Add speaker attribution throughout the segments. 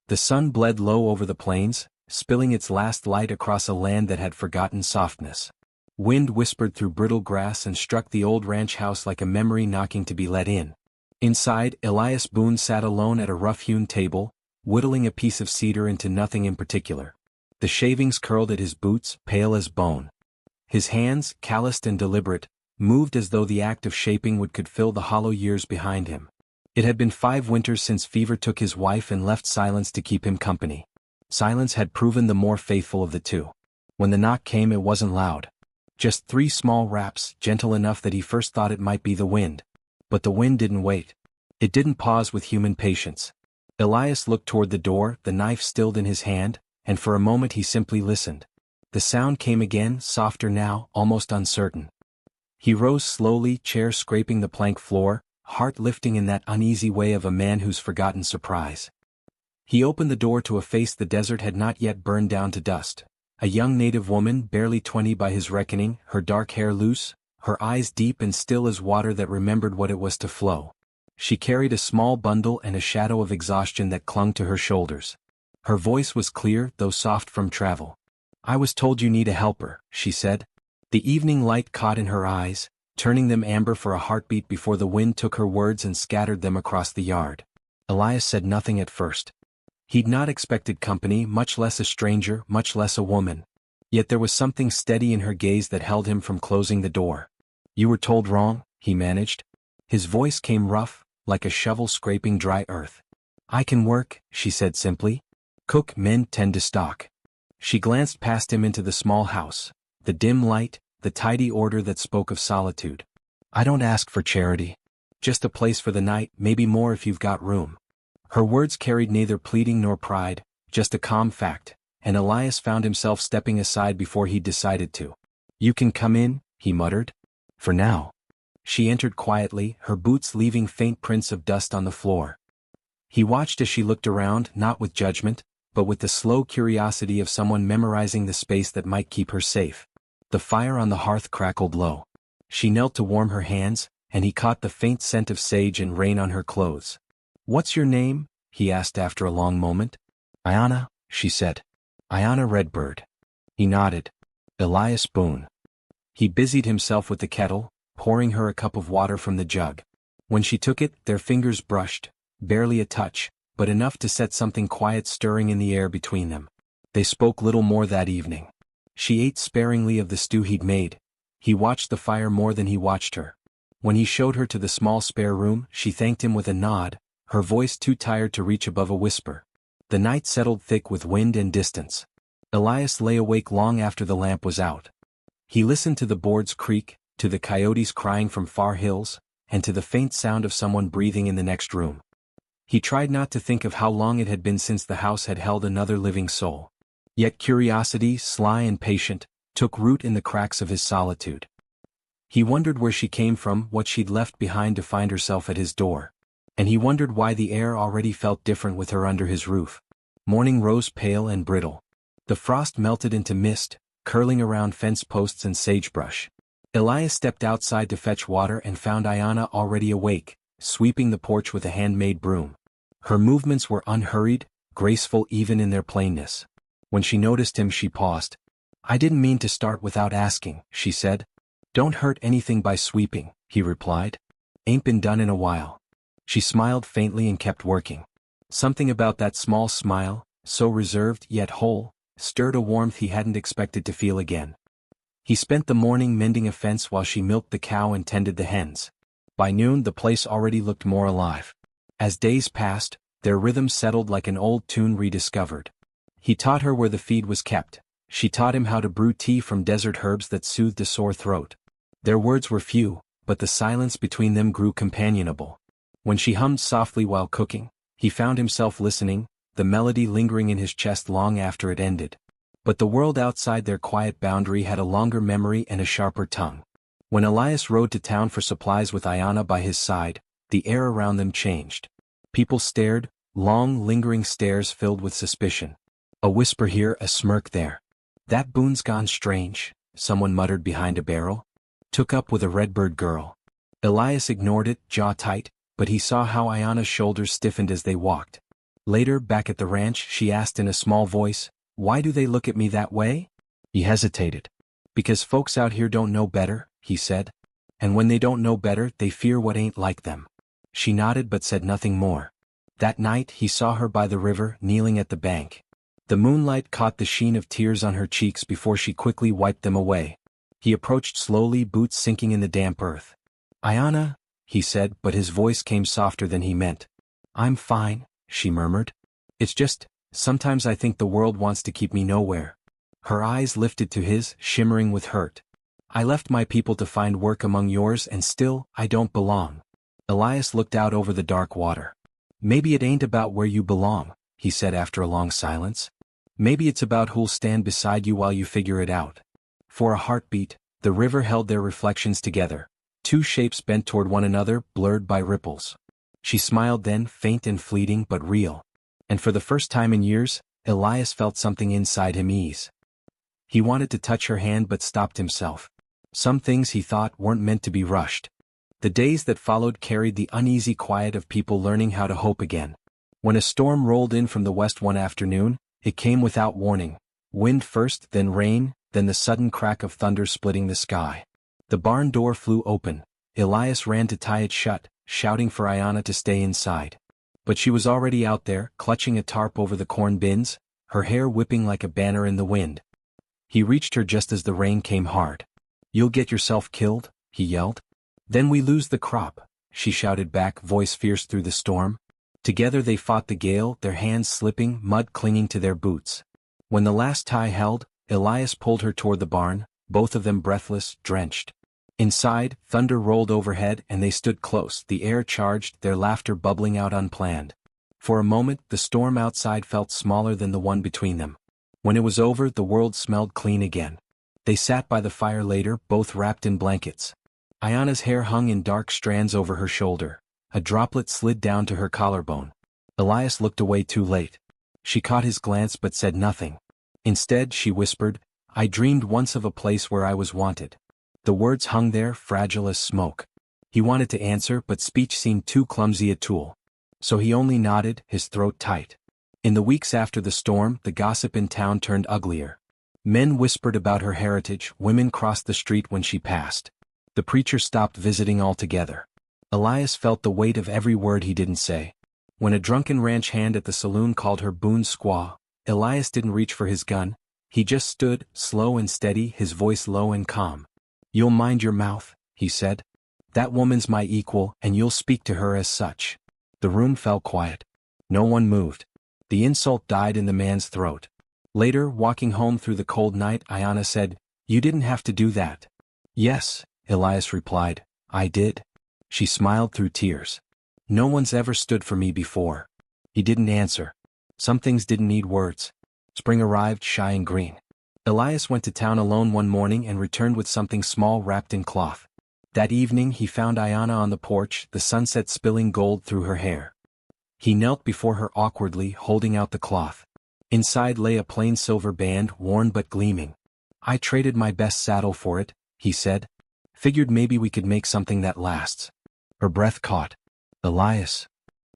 Speaker 1: The sun bled low over the plains, spilling its last light across a land that had forgotten softness. Wind whispered through brittle grass and struck the old ranch house like a memory knocking to be let in. Inside, Elias Boone sat alone at a rough-hewn table, whittling a piece of cedar into nothing in particular. The shavings curled at his boots, pale as bone. His hands, calloused and deliberate, moved as though the act of shaping wood could fill the hollow years behind him. It had been 5 winters since fever took his wife and left silence to keep him company. Silence had proven the more faithful of the two. When the knock came, it wasn't loud. Just 3 small raps, gentle enough that he first thought it might be the wind. But the wind didn't wait. It didn't pause with human patience. Elias looked toward the door, the knife stilled in his hand, and for a moment he simply listened. The sound came again, softer now, almost uncertain. He rose slowly, chair scraping the plank floor, heart lifting in that uneasy way of a man who's forgotten surprise. He opened the door to a face the desert had not yet burned down to dust. A young native woman, barely 20 by his reckoning, her dark hair loose, her eyes deep and still as water that remembered what it was to flow. She carried a small bundle and a shadow of exhaustion that clung to her shoulders. Her voice was clear, though soft from travel. "I was told you need a helper," she said. The evening light caught in her eyes, turning them amber for a heartbeat before the wind took her words and scattered them across the yard. Elias said nothing at first. He'd not expected company, much less a stranger, much less a woman. Yet there was something steady in her gaze that held him from closing the door. "You were told wrong," he managed. His voice came rough, like a shovel scraping dry earth. "I can work," she said simply. "Cook, mend, tend to stock." She glanced past him into the small house, the dim light, the tidy order that spoke of solitude. "I don't ask for charity. Just a place for the night, maybe more if you've got room." Her words carried neither pleading nor pride, just a calm fact, and Elias found himself stepping aside before he'd decided to. "You can come in," he muttered. "For now." She entered quietly, her boots leaving faint prints of dust on the floor. He watched as she looked around, not with judgment, but with the slow curiosity of someone memorizing the space that might keep her safe. The fire on the hearth crackled low. She knelt to warm her hands, and he caught the faint scent of sage and rain on her clothes. "What's your name?" he asked after a long moment. "Ayanna," she said. "Ayanna Redbird." He nodded. "Elias Boone." He busied himself with the kettle, pouring her a cup of water from the jug. When she took it, their fingers brushed, barely a touch, but enough to set something quiet stirring in the air between them. They spoke little more that evening. She ate sparingly of the stew he'd made. He watched the fire more than he watched her. When he showed her to the small spare room, she thanked him with a nod, her voice too tired to reach above a whisper. The night settled thick with wind and distance. Elias lay awake long after the lamp was out. He listened to the boards creak, to the coyotes crying from far hills, and to the faint sound of someone breathing in the next room. He tried not to think of how long it had been since the house had held another living soul. Yet curiosity, sly and patient, took root in the cracks of his solitude. He wondered where she came from, what she'd left behind to find herself at his door. And he wondered why the air already felt different with her under his roof. Morning rose pale and brittle. The frost melted into mist, curling around fence posts and sagebrush. Elias stepped outside to fetch water and found Ayanna already awake, sweeping the porch with a handmade broom. Her movements were unhurried, graceful even in their plainness. When she noticed him, she paused. "I didn't mean to start without asking," she said. "Don't hurt anything by sweeping," he replied. "Ain't been done in a while." She smiled faintly and kept working. Something about that small smile, so reserved yet whole, stirred a warmth he hadn't expected to feel again. He spent the morning mending a fence while she milked the cow and tended the hens. By noon the place already looked more alive. As days passed, their rhythm settled like an old tune rediscovered. He taught her where the feed was kept. She taught him how to brew tea from desert herbs that soothed a sore throat. Their words were few, but the silence between them grew companionable. When she hummed softly while cooking, he found himself listening, the melody lingering in his chest long after it ended. But the world outside their quiet boundary had a longer memory and a sharper tongue. When Elias rode to town for supplies with Ayanna by his side, the air around them changed. People stared, long lingering stares filled with suspicion. A whisper here, a smirk there. "That Boone's gone strange," someone muttered behind a barrel. "Took up with a Redbird girl." Elias ignored it, jaw tight, but he saw how Ayanna's shoulders stiffened as they walked. Later, back at the ranch, she asked in a small voice, "Why do they look at me that way?" He hesitated. "Because folks out here don't know better," he said. "And when they don't know better, they fear what ain't like them." She nodded but said nothing more. That night he saw her by the river, kneeling at the bank. The moonlight caught the sheen of tears on her cheeks before she quickly wiped them away. He approached slowly, boots sinking in the damp earth. "Ayana," he said, but his voice came softer than he meant. "I'm fine," she murmured. "It's just, sometimes I think the world wants to keep me nowhere." Her eyes lifted to his, shimmering with hurt. "I left my people to find work among yours and still, I don't belong." Elias looked out over the dark water. "Maybe it ain't about where you belong," he said after a long silence. "Maybe it's about who'll stand beside you while you figure it out." For a heartbeat, the river held their reflections together, two shapes bent toward one another, blurred by ripples. She smiled then, faint and fleeting but real. And for the first time in years, Elias felt something inside him ease. He wanted to touch her hand but stopped himself. Some things he thought weren't meant to be rushed. The days that followed carried the uneasy quiet of people learning how to hope again. When a storm rolled in from the west one afternoon, it came without warning. Wind first, then rain, then the sudden crack of thunder splitting the sky. The barn door flew open. Elias ran to tie it shut, shouting for Ayana to stay inside. But she was already out there, clutching a tarp over the corn bins, her hair whipping like a banner in the wind. He reached her just as the rain came hard. "You'll get yourself killed," he yelled. "Then we lose the crop," she shouted back, voice fierce through the storm. Together they fought the gale, their hands slipping, mud clinging to their boots. When the last tie held, Elias pulled her toward the barn, both of them breathless, drenched. Inside, thunder rolled overhead and they stood close, the air charged, their laughter bubbling out unplanned. For a moment, the storm outside felt smaller than the one between them. When it was over, the world smelled clean again. They sat by the fire later, both wrapped in blankets. Ayana's hair hung in dark strands over her shoulder. A droplet slid down to her collarbone. Elias looked away too late. She caught his glance but said nothing. Instead, she whispered, "I dreamed once of a place where I was wanted." The words hung there, fragile as smoke. He wanted to answer but speech seemed too clumsy a tool. So he only nodded, his throat tight. In the weeks after the storm, the gossip in town turned uglier. Men whispered about her heritage, women crossed the street when she passed. The preacher stopped visiting altogether. Elias felt the weight of every word he didn't say. When a drunken ranch hand at the saloon called her Boone's squaw, Elias didn't reach for his gun. He just stood, slow and steady, his voice low and calm. "You'll mind your mouth," he said. "That woman's my equal, and you'll speak to her as such." The room fell quiet. No one moved. The insult died in the man's throat. Later, walking home through the cold night, Ayana said, "You didn't have to do that." "Yes," Elias replied, "I did." She smiled through tears. "No one's ever stood for me before." He didn't answer. Some things didn't need words. Spring arrived, shy and green. Elias went to town alone one morning and returned with something small wrapped in cloth. That evening he found Ayana on the porch, the sunset spilling gold through her hair. He knelt before her awkwardly, holding out the cloth. Inside lay a plain silver band, worn but gleaming. "I traded my best saddle for it," he said. "Figured maybe we could make something that lasts." Her breath caught. "Elias.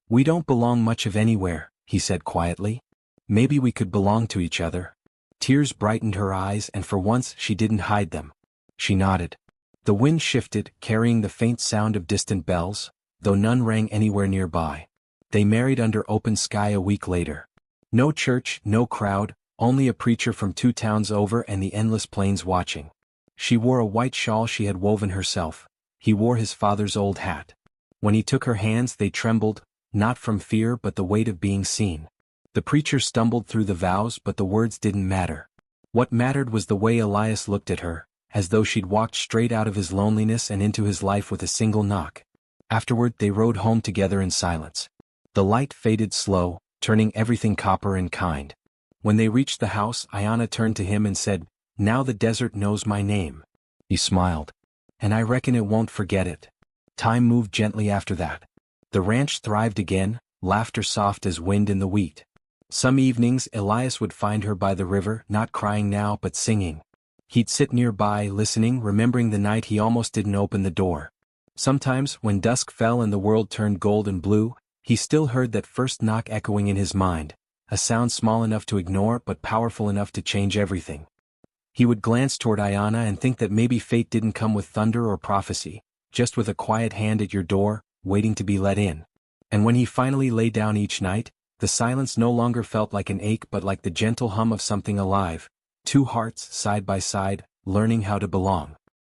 Speaker 1: We don't belong much of anywhere," he said quietly. "Maybe we could belong to each other." Tears brightened her eyes and for once she didn't hide them. She nodded. The wind shifted, carrying the faint sound of distant bells, though none rang anywhere nearby. They married under open sky a week later. No church, no crowd, only a preacher from 2 towns over and the endless plains watching. She wore a white shawl she had woven herself. He wore his father's old hat. When he took her hands they trembled, not from fear but the weight of being seen. The preacher stumbled through the vows but the words didn't matter. What mattered was the way Elias looked at her, as though she'd walked straight out of his loneliness and into his life with a single knock. Afterward they rode home together in silence. The light faded slow, turning everything copper and kind. When they reached the house, Ayana turned to him and said, "Now the desert knows my name." He smiled. "And I reckon it won't forget it." Time moved gently after that. The ranch thrived again, laughter soft as wind in the wheat. Some evenings Elias would find her by the river, not crying now but singing. He'd sit nearby, listening, remembering the night he almost didn't open the door. Sometimes, when dusk fell and the world turned gold and blue, He still heard that first knock echoing in his mind, a sound small enough to ignore but powerful enough to change everything. He would glance toward Ayana and think that maybe fate didn't come with thunder or prophecy, just with a quiet hand at your door, waiting to be let in. And when he finally lay down each night, the silence no longer felt like an ache but like the gentle hum of something alive, two hearts side by side, learning how to belong.